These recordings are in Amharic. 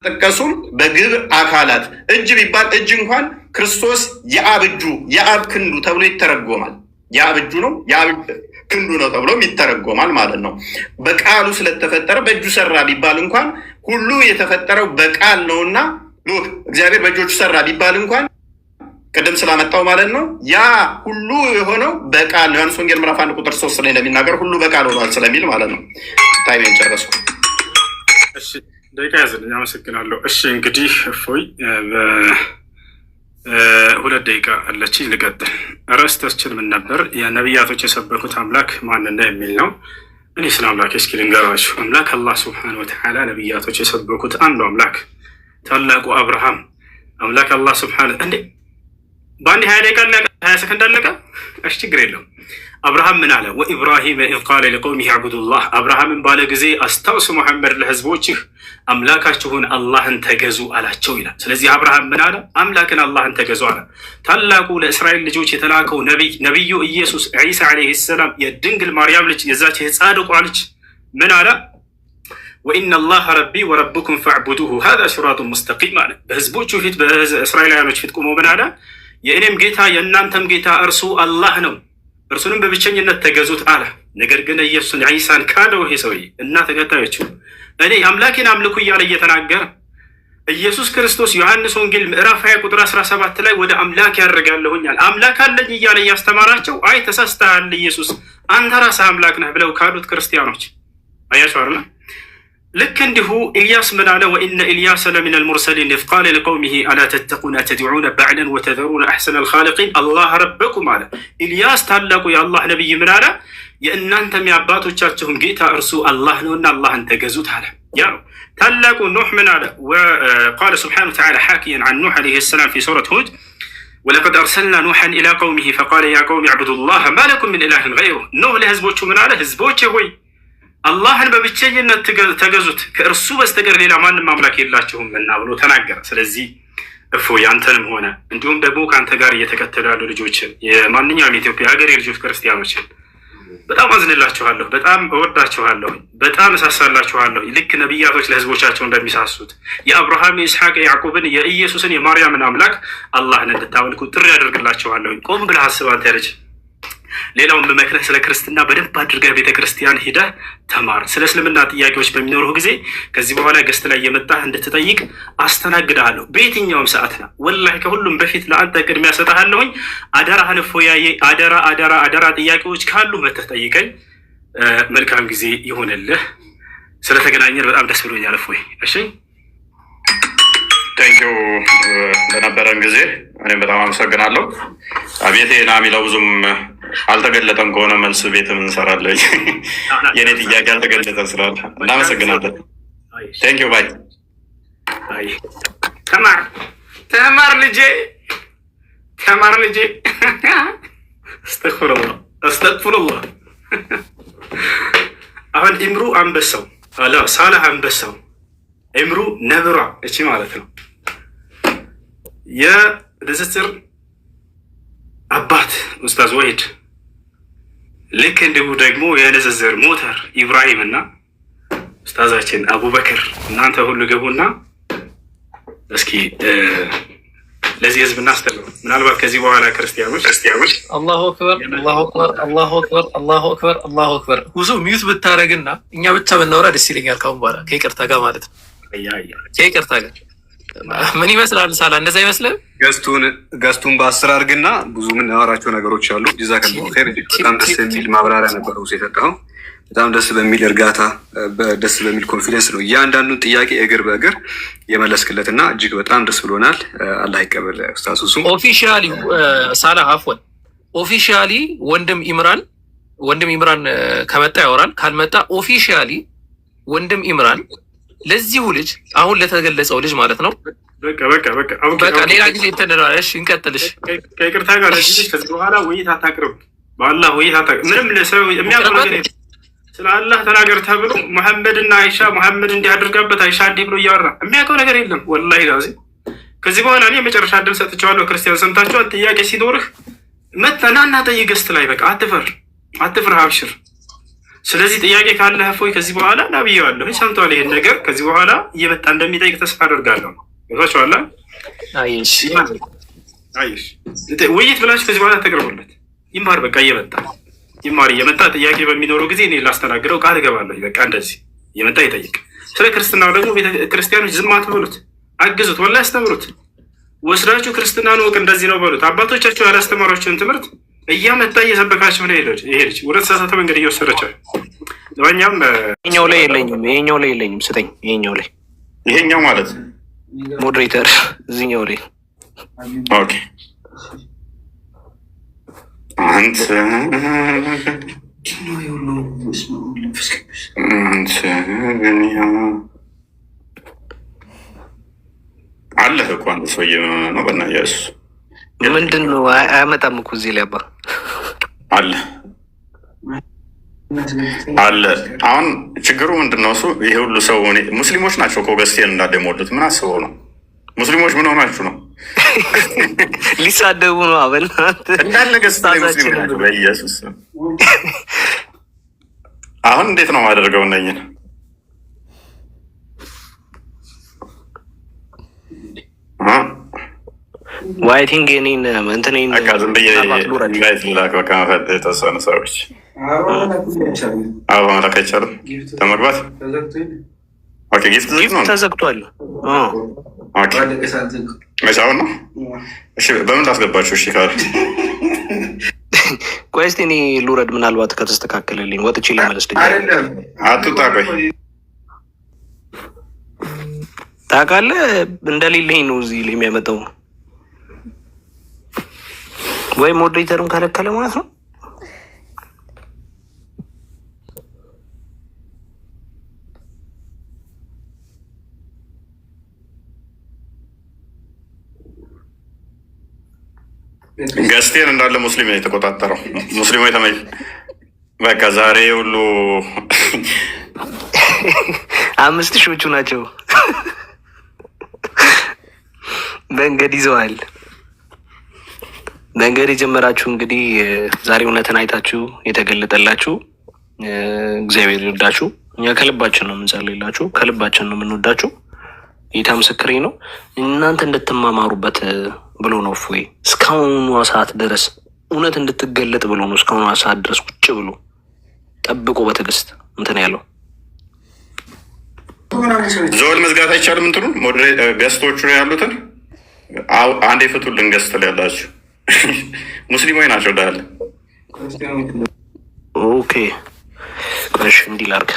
ጠቀሱም በግብር አካላት እጅ ቢባል እጅ እንኳን ክርስቶስ የአብ እጁ የአብ ክንዱ ተብሎ ይተረጎማል። የአብ እጁ ነው የአብ ክንዱ ነው ተብሎም ይተረጎማል ማለት ነው። በቃሉ ስለተፈጠረ በእጁ ሰራ ቢባል እንኳን ሁሉ የተፈጠረው በቃል ነውና ሉክ እግዚአብሔር በእጆቹ ሰራ ቢባል እንኳን ቅድም ስላመጣው ማለት ነው ያ ሁሉ የሆነው በቃል ነው። ዮሐንስ ወንጌል ምዕራፍ 1 ቁጥር 3 ላይ እንደሚናገር ሁሉ በቃል ሆኗል ስለሚል ማለት ነው። ታይሜን ጨረስኩ። እሺ ደቂቃ ያዝልኝ። አመሰግናለሁ። እሺ እንግዲህ እፎይ ሁለት ደቂቃ አለች፣ ልቀጥል። ርዕሳችን ምን ነበር? የነቢያቶች የሰበኩት አምላክ ማንና የሚል ነው። እኔ ስለ አምላክ እስኪ ልንገራችሁ። አምላክ አላህ ሱብሓነሁ ወተዓላ ነቢያቶች የሰበኩት አንዱ አምላክ ታላቁ አብርሃም አምላክ አላህ ሱብሓነሁ እንዴ በአንድ 20 ደቂቃ አለቀ፣ 20 ሰከንድ አለቀ። እሺ ችግር የለውም። አብርሃም ምን አለ? ወኢብራሂም ኢዝ ቃለ ሊቀውሚሂ አዕቡዱላህ፣ አብርሃምን ባለ ጊዜ አስታውስ ሙሐመድ ለህዝቦችህ አምላካችሁን አላህን ተገዙ አላቸው ይላል። ስለዚህ አብርሃም ምን አለ? አምላክን አላህን ተገዙ አለ። ታላቁ ለእስራኤል ልጆች የተላከው ነቢዩ ኢየሱስ ዒሳ ዓለይሂ ሰላም የድንግል ማርያም ልጅ የዛች የጻድቋ ልጅ ምን አለ? ወኢነ አላህ ረቢ ወረብኩም ፈዕቡዱሁ ሃዛ ሲራጡን ሙስተቂም አለ። በህዝቦቹ ፊት በእስራኤላውያኖች ፊት ቆሞ ምን አለ? የእኔም ጌታ የእናንተም ጌታ እርሱ አላህ ነው፣ እርሱንም በብቸኝነት ተገዙት አለ። ነገር ግን ኢየሱስን ዒሳን ካደው ይሄ ሰውዬ እና ተከታዮቹ እኔ አምላኬን አምልኩ እያለ እየተናገረ ኢየሱስ ክርስቶስ ዮሐንስ ወንጌል ምዕራፍ 20 ቁጥር 17 ላይ ወደ አምላክ ያደርጋለሁኛል አምላክ አለኝ እያለ እያስተማራቸው አይ ተሳስተሃል ኢየሱስ አንተ ራስህ አምላክ ነህ ብለው ካዱት ክርስቲያኖች አያችሁ አይደል? ልክ እንዲሁ ኢልያስ ምን አለ? ወኢነ ኢልያስ ለሚነ ልሙርሰሊን ኢዝ ቃለ ሊቀውሚሂ አላ ተተቁነ ተድዑነ በዕለን ወተዘሩነ አሕሰነ ልኻሊቂን አላህ ረበኩም አለ። ኢልያስ ታላቁ የአላህ ነቢይ ምን አለ? የእናንተም የአባቶቻችሁን ጌታ እርሱ አላህ ነውና አላህን ተገዙት አለ። ያ ነው። ታላቁ ኑሕ ምን አለ? ወቃለ ስብሓነሁ ወተዓላ ሓኪየን ዐን ኑሕ ዓለይሂ ሰላም ፊ ሱረት ሁድ ወለቀድ አርሰልና ኑሐን ኢላ ቀውሚሂ ፈቃለ ያ ቀውሚ ዕቡዱላህ ማ ለኩም ሚን ኢላሂን ገይሩህ። ኑሕ ለህዝቦቹ ምን አለ? ህዝቦቼ ሆይ አላህን በብቸኝነት ተገዙት ከእርሱ በስተቀር ሌላ ማንም አምላክ የላችሁም እና ብሎ ተናገረ። ስለዚህ እፎይ አንተንም ሆነ እንዲሁም ደግሞ ከአንተ ጋር እየተከተሉ ያሉ ልጆችን የማንኛውም የኢትዮጵያ ሀገሬ ልጆች ክርስቲያኖችን በጣም አዝንላችኋለሁ፣ በጣም እወዳችኋለሁ፣ በጣም እሳሳላችኋለሁ። ልክ ነቢያቶች ለህዝቦቻቸው እንደሚሳሱት የአብርሃም የኢስሐቅ የያዕቆብን የኢየሱስን የማርያምን አምላክ አላህን እንድታመልኩ ጥሪ ያደርግላችኋለሁ። ቆም ብለህ አስብ አንተ ልጅ። ሌላውን በመክረህ ስለ ክርስትና በደንብ አድርገህ ቤተክርስቲያን ሂደህ ተማር። ስለ እስልምና ጥያቄዎች በሚኖሩህ ጊዜ ከዚህ በኋላ ገስት ላይ የመጣህ እንድትጠይቅ አስተናግድሃለሁ በየትኛውም ሰዓት ነው። ወላሂ ከሁሉም በፊት ለአንተ ቅድሚያ ሰጥሃለሁኝ። አደራህን እፎያዬ፣ አደራ አደራ አደራ። ጥያቄዎች ካሉ መተህ ጠይቀኝ። መልካም ጊዜ ይሆንልህ። ስለተገናኘን በጣም ደስ ብሎኛል እፎይ። እሺ ቴንኪው ለነበረን ጊዜ እኔም በጣም አመሰግናለሁ። አቤቴ ና የሚለው ብዙም አልተገለጠም ከሆነ መልስ ቤትም እንሰራለን። የኔ ጥያቄ አልተገለጠም ስላለ እናመሰግናለን። ቴንኪው ባይ። ተማር ልጄ፣ ተማር ልጄ። አስተግፍሩላህ አስተግፍሩላህ። አሁን ኢምሩ አንበሳው አላ ሳላህ አንበሳው ኢምሩ ነብሯ እቺ ማለት ነው። የንጽጽር አባት ኡስታዝ ወሂድ ልክ እንዲሁ ደግሞ የንጽጽር ሞተር ኢብራሂም እና ኡስታዛችን አቡበክር እናንተ ሁሉ ገቡና እስኪ ለዚህ ህዝብ እናስተምሩ። ምናልባት ከዚህ በኋላ ክርስቲያኖች አላሁ አክበር አላሁ አክበር አላሁ አክበር አላሁ አክበር አላሁ አክበር ብዙ ሚዩት ብታረግና እኛ ብቻ ብናወራ ደስ ይለኛል። ካሁን በኋላ ከይቅርታ ጋር ማለት ነው። ከይቅርታ ጋር ምን ይመስላል? ሳላ እንደዛ ይመስላል። ገስቱን በ10 አድርግና ብዙ የምናወራቸው ነገሮች አሉ። ጀዛከላሁ ኸይር። በጣም ደስ የሚል ማብራሪያ ነበረው የሰጠኸው። በጣም ደስ በሚል እርጋታ፣ ደስ በሚል ኮንፊደንስ ነው እያንዳንዱን ጥያቄ እግር በእግር የመለስክለትና እጅግ በጣም ደስ ብሎናል። አላህ ይቀበል ኡስታዝ ሱሱ። ኦፊሻሊ ሳላ አፍወን ኦፊሻሊ ወንድም ኢምራን ከመጣ ያወራል፣ ካልመጣ ኦፊሻሊ ወንድም ኢምራን ለዚሁ ልጅ አሁን ለተገለጸው ልጅ ማለት ነው። በቃ ሌላ ጊዜ እንተነራለሽ። እንቀጥልሽ ከይቅርታ ጋር ለዚህ ልጅ ከዚህ በኋላ ውይይት አታቅርብ። በአላህ ውይይት አታቅርብ። ምንም ለሰው የሚያውቀው ነገር የለም። ስለ አላህ ተናገር ተብሎ መሐመድና አይሻ መሐመድ እንዲህ አድርጋበት አይሻ እንዲህ ብሎ እያወራ የሚያውቀው ነገር የለም። ወላሂ ላዚ ከዚህ በኋላ እኔ የመጨረሻ እድል ሰጥቼዋለሁ። ክርስቲያን ሰምታችኋል። ጥያቄ ሲኖርህ መተናና ጠይቅ ገስት ላይ በቃ አትፍር፣ አብሽር። ስለዚህ ጥያቄ ካለ እፎይ ከዚህ በኋላ ናብየዋለሁ ሰምቷል። ይሄን ነገር ከዚህ በኋላ እየመጣ እንደሚጠይቅ ተስፋ አደርጋለሁ። ገብቷችኋል? አይሽ ውይይት ብላችሁ ከዚህ በኋላ ተቀርቡለት ይማር። በቃ እየመጣ ይማር። እየመጣ ጥያቄ በሚኖረው ጊዜ እኔ ላስተናግደው ቃል እገባለሁ። በቃ እንደዚህ እየመጣ ይጠይቅ። ስለ ክርስትናው ደግሞ ቤተክርስቲያኖች ዝም አትበሉት፣ አግዙት፣ ወላሂ አስተምሩት። ወስዳችሁ ክርስትናን ወቅ እንደዚህ ነው በሉት። አባቶቻቸው ያላስተማሯቸውን ትምህርት እያመጣ እየሰበካቸው ነው ይሄድች ወደ ተሳሳተ መንገድ እየወሰደችው። ለማንኛውም ይሄኛው ላይ የለኝም ስጠኝ። ይሄኛው ማለት ሞዴሬተር እዚህኛው ላይ ኦኬ። አንተ አለህ እኮ አንድ ሰውዬ ነው በእናትህ ምንድን ነው አያመጣም እኮ እዚህ ላይ አባ አለ። አሁን ችግሩ ምንድን ነው? እሱ ይሄ ሁሉ ሰው ሙስሊሞች ናቸው እኮ ገዝቴን እንዳለ የሞሉት። ምን አስበው ነው? ሙስሊሞች ምን ሆናችሁ ነው? ሊሳደቡ ነው አበናት እንዳለ ገዝታ ሙስሊም ናቸው። በኢየሱስ አሁን እንዴት ነው ማደርገው? እነኝን ዋይቲንግ ኔን እንትኔን ዝም ብዬ ኢንቫይት ልላክ። በቃ መፈጥ የተወሰኑ ሰዎች አበባ መላክ አይቻልም ተመግባት። ጊፍት ተዘግቷል። መቻውን ነው። እሺ በምን ላስገባችሁ? እሺ ካለ ቆይ እስኪ እኔ ልውረድ። ምናልባት ከተስተካከለልኝ ወጥቼ ልመለስ። አትውጣ። ቆይ ታውቃለህ እንደሌለኝ ነው እዚህ ላይ የሚያመጣው። ወይ ሞዴሬተሩን ከለከለ ማለት ነው። ገስቴን እንዳለ ሙስሊም ነው የተቆጣጠረው። ሙስሊሞች ተመይ በቃ ዛሬ ሁሉ 5000ዎቹ ናቸው መንገድ ይዘዋል። መንገድ የጀመራችሁ እንግዲህ ዛሬ እውነትን አይታችሁ የተገለጠላችሁ እግዚአብሔር ይርዳችሁ። እኛ ከልባችን ነው የምንጸልይላችሁ፣ ከልባችን ነው የምንወዳችሁ። ጌታ ምስክሬ ነው። እናንተ እንድትማማሩበት ብሎ ነው እፎይ እስካሁኑ ሰዓት ድረስ እውነት እንድትገለጥ ብሎ ነው እስካሁኑ ሰዓት ድረስ ቁጭ ብሎ ጠብቆ በትዕግስት እንትን ያለው። ዞል መዝጋት አይቻልም። እንትኑ ገስቶቹ ነው ያሉትን አንዴ ፍቱልን። ገስት ላይ ያላችሁ ሙስሊሞች ናቸው ዳለ። ኦኬ ቆሽ እንዲህ ላድርግ።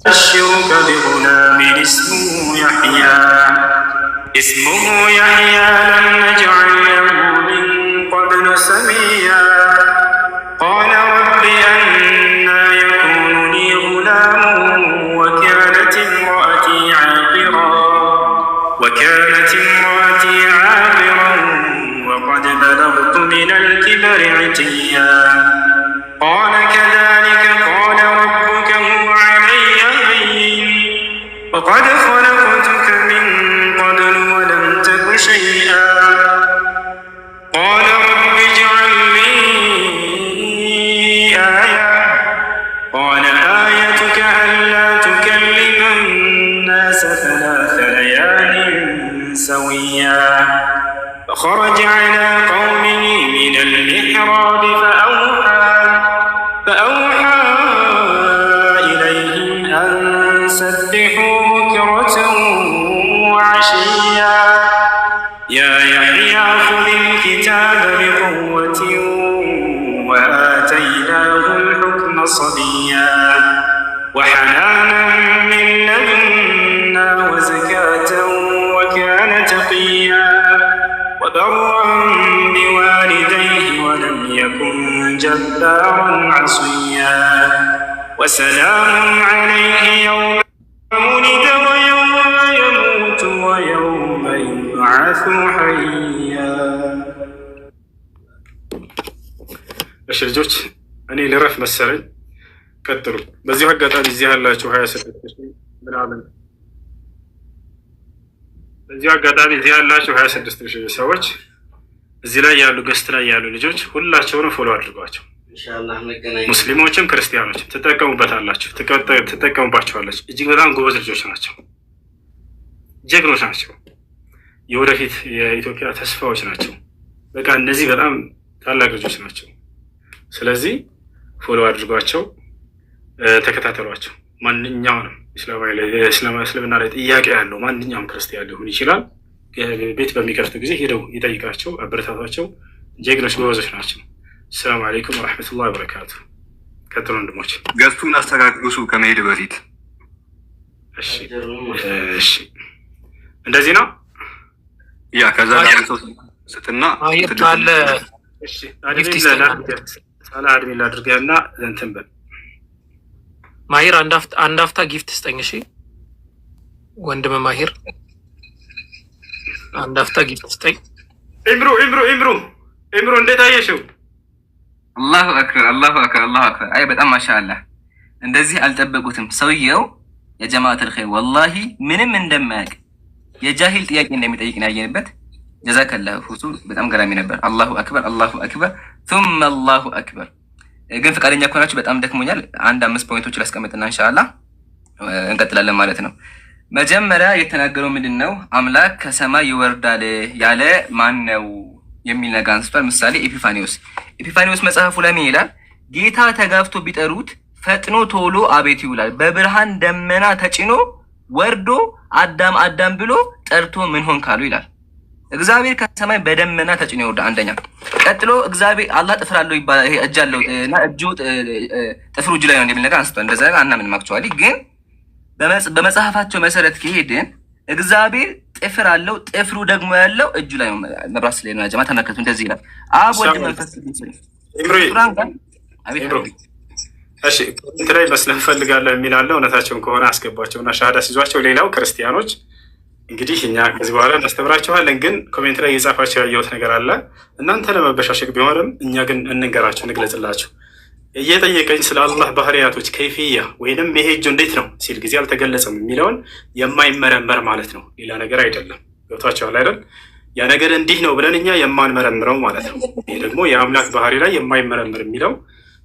أبشرك بغلام اسمه يحيى لم نجعل له من قبل سميا قال رب أنى يكون لي غلام وكانت امرأتي عاقرا وقد بلغت من الكبر عتيا قال كذلك قال ربك هو علي هين وقد خلقتك من قبل ولم تك شيئا قال رب اجعل لي آية قال آيتك ألا تكلم الناس 3 ليال سويا فخرج على قومه من المحراب فأوحى إليهم أن سبحوا بكرة وعشيا يا يحيى خذ الكتاب بقوة وآتيناه الحكم صبيا وحنانا من لدنا وزكاة وكان تقيا وبرا بوالديه ولم يكن جبارا عصيا وسلام عليه يوم ولد ويوم يموت ويوم يبعث حيا. እሺ ልጆች እኔ ልረፍ መሰለኝ። ቀጥሉ። በዚሁ አጋጣሚ እዚህ ያላችሁ 26 ምናምን በዚህ አጋጣሚ እዚህ ያላችሁ 26,000 ሰዎች እዚህ ላይ ያሉ ገስት ላይ ያሉ ልጆች ሁላቸውንም ፎሎ አድርጓቸው። ሙስሊሞችም ክርስቲያኖችም ትጠቀሙበታላችሁ፣ ትጠቀሙባቸዋለች። እጅግ በጣም ጎበዝ ልጆች ናቸው፣ ጀግኖች ናቸው፣ የወደፊት የኢትዮጵያ ተስፋዎች ናቸው። በቃ እነዚህ በጣም ታላቅ ልጆች ናቸው። ስለዚህ ፎሎ አድርጓቸው፣ ተከታተሏቸው። ማንኛውንም እስልምና ላይ ጥያቄ ያለው ማንኛውም ክርስቲያን ሊሆን ይችላል፣ ቤት በሚከፍቱ ጊዜ ሄደው ይጠይቃቸው፣ አበረታቷቸው። ጀግኖች ጎበዞች ናቸው። ሰላም አለይኩም ወረሕመቱላሂ ወበረካቱ። ቀጥሎ ወንድሞች ገዝቱን አስተካክሉ ከመሄድ በፊት። እሺ እንደዚህ ነው። ያ ከዛ ሰው ስጥና ካለ አድሚን ላድርገህና እንትን በል ማሂር አንድ አፍታ ጊፍት ስጠኝ። እሺ ወንድም ማሂር አንድ አፍታ ጊፍት ስጠኝ። ኢምሩ እንዴት አየሽው? አላሁ አክበር አላሁ አክበር አላሁ አክበር። አይ በጣም ማሻአላህ። እንደዚህ አልጠበቁትም። ሰውየው የጀማዓተል ኸይር ወላሂ ምንም እንደማያውቅ የጃሂል ጥያቄ እንደሚጠይቅ ነው ያየንበት። ጀዛከላሁ ሁሱ በጣም ገራሚ ነበር። አላሁ አክበር አላሁ አክበር ثم አላሁ አክበር። ግን ፈቃደኛ ከሆናችሁ በጣም ደክሞኛል። 5 ፖይንቶች ላስቀምጥና ኢንሻአላህ እንቀጥላለን ማለት ነው። መጀመሪያ የተናገረው ምንድነው? አምላክ ከሰማይ ይወርዳል ያለ ማን ነው የሚል ነገር አንስቷል። ምሳሌ ኤፒፋኒዎስ መጽሐፉ ላይ ምን ይላል? ጌታ ተጋፍቶ ቢጠሩት ፈጥኖ ቶሎ አቤት ይውላል። በብርሃን ደመና ተጭኖ ወርዶ አዳም አዳም ብሎ ጠርቶ ምን ሆን ካሉ ይላል። እግዚአብሔር ከሰማይ በደመና ተጭኖ ይወርዳ። አንደኛ። ቀጥሎ እግዚአብሔር አላህ ጥፍር አለው ይባላል። ይሄ እጅ አለው እና ጥፍሩ እጁ ላይ ነው የሚል ነገር አንስቷል። እንደዛ አናምንም። አክቹዋሊ ግን በመጽሐፋቸው መሰረት ከሄድን እግዚአብሔር ጥፍር አለው፣ ጥፍሩ ደግሞ ያለው እጁ ላይ ነው። መብራት ስለሌለ ነው። ጀማ ተመልከቱ። እንደዚህ ይላል አብ ወልድ መንፈስ ቅዱስ። እሺ ኮሜንት ላይ መስለም ፈልጋለሁ የሚላለው እውነታቸውን ከሆነ አስገቧቸውና ሻሃዳ ሲዟቸው። ሌላው ክርስቲያኖች እንግዲህ እኛ ከዚህ በኋላ እናስተምራችኋለን፣ ግን ኮሜንት ላይ የጻፋቸው ያየሁት ነገር አለ። እናንተ ለመበሻሸቅ ቢሆንም እኛ ግን እንንገራቸው፣ እንግለጽላቸው። እየጠየቀኝ ስለ አላህ ባህሪያቶች ከይፍያ ወይንም ይሄ እጁ እንዴት ነው ሲል ጊዜ አልተገለጸም የሚለውን የማይመረመር ማለት ነው፣ ሌላ ነገር አይደለም። ገብቷቸዋል አይደል? ያ ነገር እንዲህ ነው ብለን እኛ የማንመረምረው ማለት ነው። ይህ ደግሞ የአምላክ ባህሪ ላይ የማይመረምር የሚለው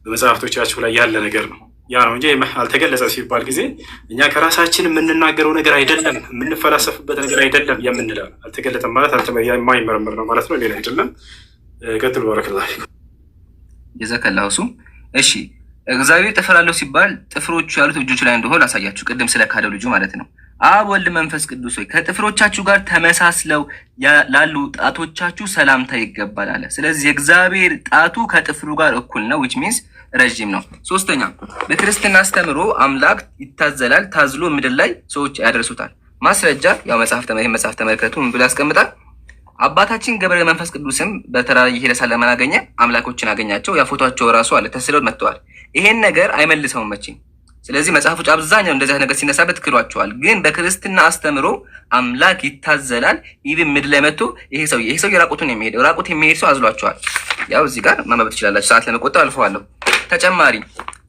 በመጽሐፍቶቻችሁ ላይ ያለ ነገር ነው። ያ ነው እንጂ አልተገለጸ ሲባል ጊዜ እኛ ከራሳችን የምንናገረው ነገር አይደለም፣ የምንፈላሰፍበት ነገር አይደለም የምንለው። አልተገለጠም ማለት የማይመረምር ነው ማለት ነው፣ ሌላ አይደለም። ቀጥሉ። ባረከላሁ ፊኩም። ጀዛከላሁ ሱ። እሺ እግዚአብሔር ጥፍር አለው ሲባል ጥፍሮቹ ያሉት እጆቹ ላይ እንደሆነ አሳያችሁ፣ ቅድም ስለ ካደው ልጁ ማለት ነው። አብ ወልድ መንፈስ ቅዱስ ሆይ ከጥፍሮቻችሁ ጋር ተመሳስለው ላሉ ጣቶቻችሁ ሰላምታ ይገባል አለ። ስለዚህ የእግዚአብሔር ጣቱ ከጥፍሩ ጋር እኩል ነው፣ which means ረዥም ነው። ሶስተኛ በክርስትና አስተምሮ አምላክ ይታዘላል፣ ታዝሎ ምድር ላይ ሰዎች ያደርሱታል። ማስረጃ ያው መጽሐፍ ተመልከቱ ምን ብሎ ያስቀምጣል? አባታችን ገብረ መንፈስ ቅዱስም በተራራ እየሄደ ሳለ ምን አገኘ? አምላኮችን አገኛቸው። ያ ፎቶአቸው ራሱ አለ፣ ተስለው መጥተዋል። ይሄን ነገር አይመልሰውም መቼም። ስለዚህ መጽሐፎች አብዛኛው እንደዚህ ነገር ሲነሳበት ክሏቸዋል። ግን በክርስትና አስተምሮ አምላክ ይታዘላል። ኢቭን ምድር ላይ መጥቶ ይሄ ሰው ራቁቱን የሚሄደው ራቁት የሚሄድ ሰው አዝሏቸዋል። ያው እዚህ ጋር ማንበብ ትችላላችሁ፣ ሰዓት ለመቆጠብ አልፈዋለሁ። ተጨማሪ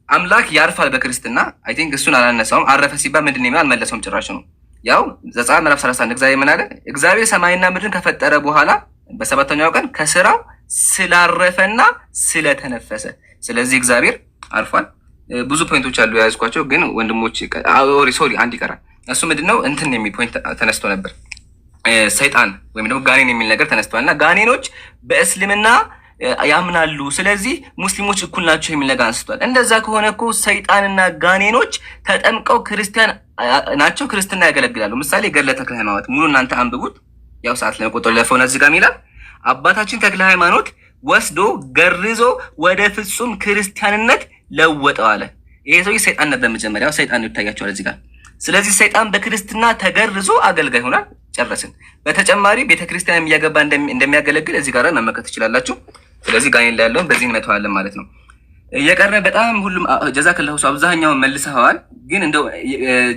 አምላክ ያርፋል በክርስትና አይ ቲንክ እሱን አላነሳውም። አረፈ ሲባል ምንድን ነው? አልመለሰውም ጭራሽ ነው። ያው ዘጸአት ምዕራፍ 31 እግዚአብሔር ምን አለ? እግዚአብሔር ሰማይና ምድርን ከፈጠረ በኋላ በሰባተኛው ቀን ከስራው ስላረፈና ስለተነፈሰ። ስለዚህ እግዚአብሔር አርፏል። ብዙ ፖይንቶች አሉ የያዝኳቸው፣ ግን ወንድሞች ሶሪ አንድ ይቀራል። እሱ ምንድነው? እንትን የሚል ፖይንት ተነስቶ ነበር። ሰይጣን ወይም ደግሞ ጋኔን የሚል ነገር ተነስቷል እና ጋኔኖች በእስልምና ያምናሉ፣ ስለዚህ ሙስሊሞች እኩል ናቸው የሚል ነገር አንስቷል። እንደዛ ከሆነ እኮ ሰይጣንና ጋኔኖች ተጠምቀው ክርስቲያን ናቸው፣ ክርስትና ያገለግላሉ። ምሳሌ ገድለ ተክለ ሃይማኖት ሙሉ እናንተ አንብቡት። ያው ሰዓት ለመቆጠር ለፈውና እዚህ ጋር ይላል አባታችን ተክለ ሃይማኖት ወስዶ ገርዞ ወደ ፍጹም ክርስቲያንነት ለወጠው አለ። ይሄ ሰው ሰይጣን ነበር መጀመሪያው፣ ሰይጣን ይታያቸዋል እዚህ ጋር። ስለዚህ ሰይጣን በክርስትና ተገርዞ አገልጋይ ሆኗል። ጨረስን። በተጨማሪ ቤተክርስቲያን እያገባ እንደሚያገለግል እዚህ ጋር መመልከት ትችላላችሁ። ስለዚህ ጋኔን ላይ ያለውን በዚህ እንመተዋለን ማለት ነው። እየቀረ በጣም ሁሉም ጀዛከላሁ አብዛኛውን መልሰዋል። ግን እንደው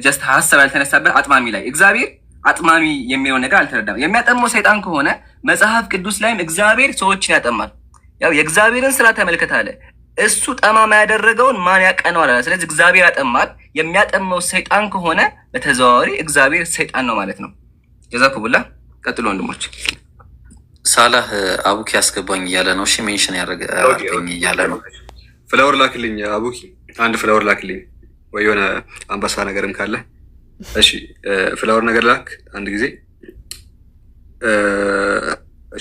ጀስት ሀሳብ ያልተነሳበት አጥማሚ ላይ እግዚአብሔር አጥማሚ የሚለው ነገር አልተረዳም። የሚያጠመው ሰይጣን ከሆነ መጽሐፍ ቅዱስ ላይም እግዚአብሔር ሰዎችን ያጠማል። ያው የእግዚአብሔርን ስራ ተመልከት አለ። እሱ ጠማማ ያደረገውን ማን ያቀነዋል አለ። ስለዚህ እግዚአብሔር ያጠማል። የሚያጠመው ሰይጣን ከሆነ በተዘዋዋሪ እግዚአብሔር ሰይጣን ነው ማለት ነው። ጀዛኩሙላ። ቀጥሎ ወንድሞች። ሳላህ አቡኪ ያስገባኝ እያለ ነው። እሺ ሜንሽን ያደረገኝ እያለ ነው። ፍላወር ላክልኝ አቡኪ፣ አንድ ፍላወር ላክልኝ ወይ የሆነ አንበሳ ነገርም ካለ እሺ። ፍላወር ነገር ላክ አንድ ጊዜ።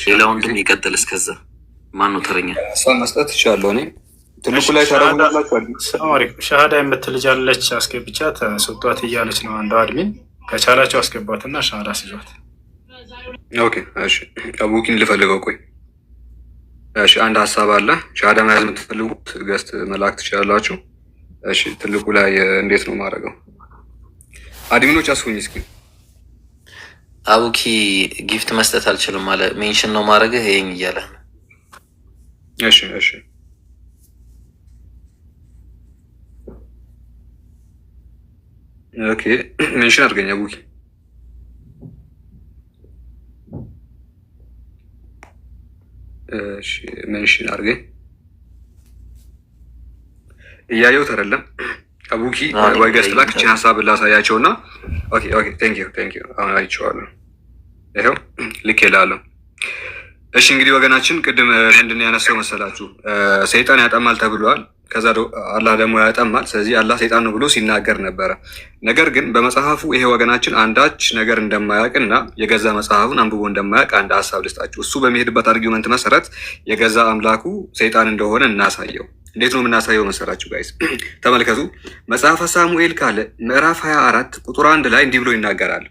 ሌላውን ግን ይቀጥል። እስከዛ ማን ነው ተረኛ? እሷን መስጠት ይችላለሁ እኔ። ትልቁ ላይ ሻሃዳ የምትልጃለች አስገብቻት ስጧት እያለች ነው አንዱ አድሚን። ከቻላቸው አስገቧትና ሻሃዳ ስጇት። ኦኬ እሺ። አቡኪን ልፈልገው። ቆይ እሺ፣ አንድ ሀሳብ አለ። ሻሃዳ መያዝ የምትፈልጉት ገስት መላክ ትችላላችሁ። እሺ፣ ትልቁ ላይ እንዴት ነው ማድረገው? አድሚኖች አስሁኝ እስኪ። አቡኪ ጊፍት መስጠት አልችልም አለ። ሜንሽን ነው ማድረግህ ይሄን እያለ። እሺ እሺ ኦኬ፣ ሜንሽን አድርገኝ አቡኪ። እሺ ሜንሽን አድርገኝ። እያየሁት አይደለም አቡኪ። ወይ ገስት ላክ። እቺ ሀሳብ ላሳያቸውና ኦኬ ኦኬ፣ ቴንክ ዩ። አሁን አይቼዋለሁ። ይኸው ልክ ይላለሁ። እሺ እንግዲህ ወገናችን ቅድም ምንድን ነው ያነሳው መሰላችሁ? ሰይጣን ያጠማል ተብሏል። ከዛ አላህ ደግሞ ያጠማል። ስለዚህ አላህ ሰይጣን ነው ብሎ ሲናገር ነበረ። ነገር ግን በመጽሐፉ ይሄ ወገናችን አንዳች ነገር እንደማያውቅና የገዛ መጽሐፉን አንብቦ እንደማያውቅ አንድ ሀሳብ ልስጣችሁ። እሱ በሚሄድበት አርጊመንት መሰረት የገዛ አምላኩ ሰይጣን እንደሆነ እናሳየው። እንዴት ነው የምናሳየው መሰላችሁ ጋይስ? ተመልከቱ። መጽሐፈ ሳሙኤል ካለ ምዕራፍ 24 ቁጥር 1 ላይ እንዲህ ብሎ ይናገራል።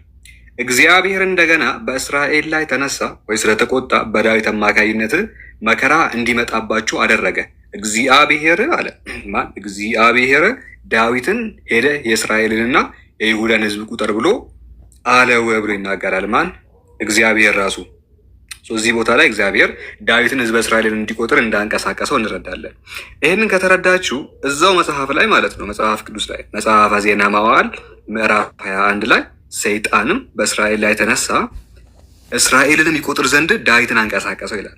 እግዚአብሔር እንደገና በእስራኤል ላይ ተነሳ ወይ ስለተቆጣ በዳዊት አማካይነት መከራ እንዲመጣባቸው አደረገ። እግዚአብሔር አለ ማን? እግዚአብሔር ዳዊትን ሄደ የእስራኤልንና የይሁዳን ሕዝብ ቁጥር ብሎ አለው ብሎ ይናገራል። ማን? እግዚአብሔር ራሱ። እዚህ ቦታ ላይ እግዚአብሔር ዳዊትን ሕዝበ እስራኤልን እንዲቆጥር እንዳንቀሳቀሰው እንረዳለን። ይህንን ከተረዳችሁ እዛው መጽሐፍ ላይ ማለት ነው፣ መጽሐፍ ቅዱስ ላይ መጽሐፈ ዜና መዋዕል ምዕራፍ 21 ላይ ሰይጣንም በእስራኤል ላይ ተነሳ እስራኤልንም ይቆጥር ዘንድ ዳዊትን አንቀሳቀሰው ይላል።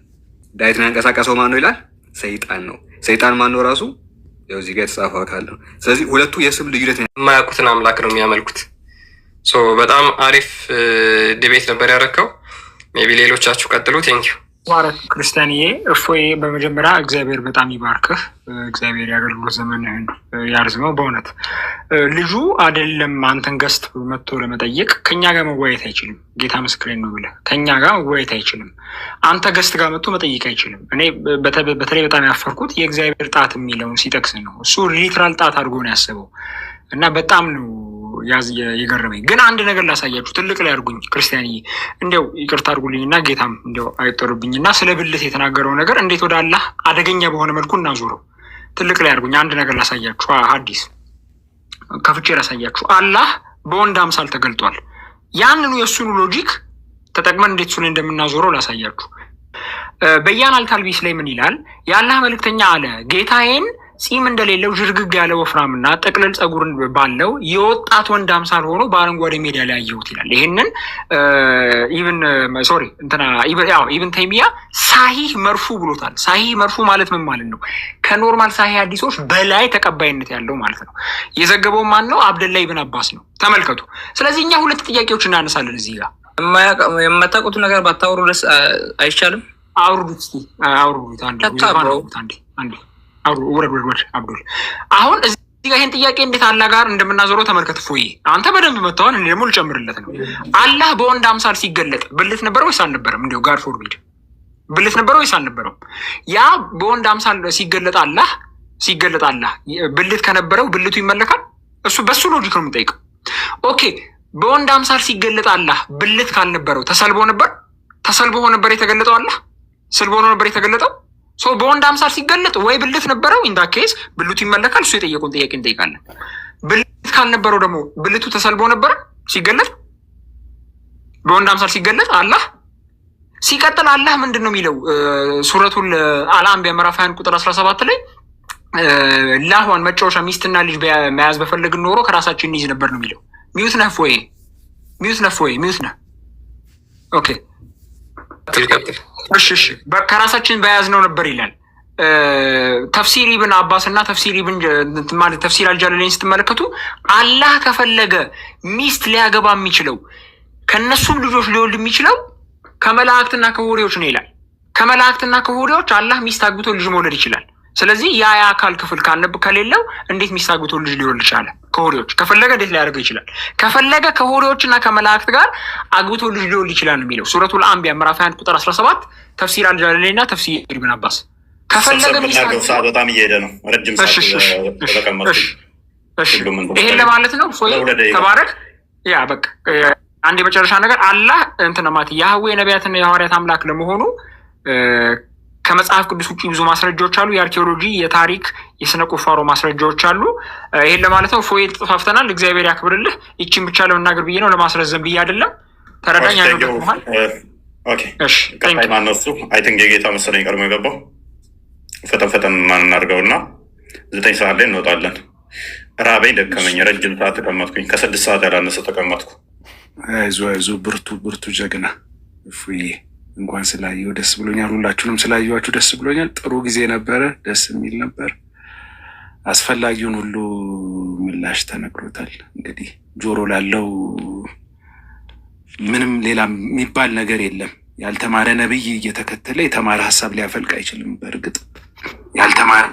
ዳዊትን ያንቀሳቀሰው ማን ነው ይላል? ሰይጣን ነው። ሰይጣን ማን ነው? ራሱ ያው እዚህ ጋር የተጻፈው አካል ነው። ስለዚህ ሁለቱ የስም ልዩነት የማያውቁትን አምላክ ነው የሚያመልኩት። በጣም አሪፍ ዲቤት ነበር ያደረከው። ሜይ ቢ ሌሎቻችሁ ቀጥሉ። ቴንኪው ባረክ ክርስቲያንዬ። እፎይ በመጀመሪያ እግዚአብሔር በጣም ይባርክህ። እግዚአብሔር የአገልግሎት ዘመንህን ያርዝመው። በእውነት ልጁ አይደለም አንተን ገስት መጥቶ ለመጠየቅ ከኛ ጋር መወያየት አይችልም። ጌታ ምስክሬን ነው ብለህ ከኛ ጋር መወያየት አይችልም። አንተ ገስት ጋር መጥቶ መጠየቅ አይችልም። እኔ በተለይ በጣም ያፈርኩት የእግዚአብሔር ጣት የሚለውን ሲጠቅስ ነው። እሱ ሊትራል ጣት አድርጎ ነው ያሰበው እና በጣም ነው የገረመኝ። ግን አንድ ነገር ላሳያችሁ። ትልቅ ላይ አድርጉኝ ክርስቲያንዬ፣ እንዲያው ይቅርታ አድርጉልኝና ጌታም እንዲያው አይጠሩብኝና ስለ ብልት የተናገረው ነገር እንዴት ወደ አላህ አደገኛ በሆነ መልኩ እናዞረው። ትልቅ ላይ አድርጉኝ። አንድ ነገር ላሳያችሁ። ሐዲስ ከፍቼ ላሳያችሁ። አላህ በወንድ አምሳል ተገልጧል። ያንኑ የእሱኑ ሎጂክ ተጠቅመን እንዴት እሱ ላይ እንደምናዞረው ላሳያችሁ። በያን አልታልቢስ ላይ ምን ይላል? የአላህ መልእክተኛ አለ ጌታዬን ፂም እንደሌለው ዥርግግ ያለ ወፍራምና ጥቅልል ጸጉርን ባለው የወጣት ወንድ አምሳል ሆኖ በአረንጓዴ ሜዳ ላይ አየሁት ይላል። ይህንን ኢብን ተይሚያ ሳሂህ መርፉ ብሎታል። ሳሂህ መርፉ ማለት ምን ማለት ነው? ከኖርማል ሳሂህ ሐዲሶች በላይ ተቀባይነት ያለው ማለት ነው። የዘገበው ማን ነው? አብደላ ኢብን አባስ ነው። ተመልከቱ። ስለዚህ እኛ ሁለት ጥያቄዎች እናነሳለን እዚህ ጋር። የማታውቁት ነገር ባታወሩ ደስ አይቻልም? አውርዱት እስኪ አውርዱት። አንዴ ውረድ አብዱል። አሁን እዚህ ጋር ይህን ጥያቄ እንዴት አላህ ጋር እንደምናዞረው ተመልከት። ፎይ አንተ በደንብ መተዋን እኔ ደግሞ ልጨምርለት ነው። አላህ በወንድ አምሳል ሲገለጥ ብልት ነበረ ወይስ አልነበረም? እንዲያው ጋር ፎርቢድ ብልት ነበረ ወይስ አልነበረም? ያ በወንድ አምሳል ሲገለጥ አላህ ብልት ከነበረው ብልቱ ይመለካል? እሱ በሱ ሎጂክ ነው የምጠይቀው። ኦኬ በወንድ አምሳል ሲገለጥ አላህ ብልት ካልነበረው ተሰልቦ ነበር የተገለጠው? አላህ ስልቦ ነበር የተገለጠው? በወንድ አምሳል ሲገለጥ ወይ ብልት ነበረው፣ ኢንዳ ኬስ ብልቱ ይመለካል። እሱ የጠየቁን ጥያቄ እንጠይቃለን። ብልት ካልነበረው ደግሞ ብልቱ ተሰልቦ ነበረ ሲገለጥ፣ በወንድ አምሳል ሲገለጥ አላህ። ሲቀጥል አላህ ምንድን ነው የሚለው? ሱረቱል አልአንቢያ ምዕራፍ 20 ቁጥር 17 ላይ ላህዋን መጫወቻ ሚስትና ልጅ መያዝ በፈለግን ኖሮ ከራሳችን እንይዝ ነበር ነው የሚለው። ሚዩት ነህ። ኦኬ እሺ ከራሳችን በያዝነው ነበር ይላል። ተፍሲር ኢብን አባስ እና ተፍሲር አልጃለለኝ ስትመለከቱ አላህ ከፈለገ ሚስት ሊያገባ የሚችለው ከነሱም ልጆች ሊወልድ የሚችለው ከመላእክትና ከሆሪዎች ነው ይላል። ከመላእክትና ከሆሪዎች አላህ ሚስት አግብቶ ልጅ መውለድ ይችላል። ስለዚህ ያ የአካል ክፍል ከሌለው እንዴት ሚስት አግብቶ ልጅ ሊወልድ ይችላል? ከሆሪዎች ከፈለገ እንዴት ሊያደርገው ይችላል? ከፈለገ ከሆሪዎችና ከመላእክት ጋር አግብቶ ልጅ ሊወልድ ይችላል ነው የሚለው ሱረቱል አንቢያ ምዕራፍ 21 ቁጥር 17 ተፍሲር አልጃላሌና ተፍሲር ኢብን አባስ። ከፈለገ በጣም እየሄደ ነው ረጅም ሰዓት ተቀመጡ። ይሄን ለማለት ነው። ተባረክ። ያ በቃ አንድ የመጨረሻ ነገር አላህ እንትን ማለት ያህዌ የነቢያትና የሐዋርያት አምላክ ለመሆኑ ከመጽሐፍ ቅዱስ ውጭ ብዙ ማስረጃዎች አሉ። የአርኪኦሎጂ፣ የታሪክ፣ የስነ ቁፋሮ ማስረጃዎች አሉ። ይሄን ለማለት ነው። ፎይ ተፋፍተናል። እግዚአብሔር ያክብርልህ። ይቺን ብቻ ለመናገር ብዬ ነው፣ ለማስረዘም ብዬ አይደለም። ተረዳኝ። ማነሱ አይ ቲንክ የጌታ መሰለኝ ቀድሞ የገባው ፈጠን እናድርገውና 9 ሰዓት ላይ እንወጣለን። ራበኝ፣ ደከመኝ፣ ረጅም ሰዓት ተቀመጥኩኝ። ከ6 ሰዓት ያላነሰ ተቀመጥኩ። አይዞ ብርቱ ጀግና እፉዬ፣ እንኳን ስላየው ደስ ብሎኛል። ሁላችሁንም ስላየኋችሁ ደስ ብሎኛል። ጥሩ ጊዜ ነበረ፣ ደስ የሚል ነበር። አስፈላጊውን ሁሉ ምላሽ ተነግሮታል። እንግዲህ ጆሮ ላለው ምንም ሌላ የሚባል ነገር የለም። ያልተማረ ነብይ እየተከተለ የተማረ ሀሳብ ሊያፈልቅ አይችልም። በእርግጥ ያልተማረ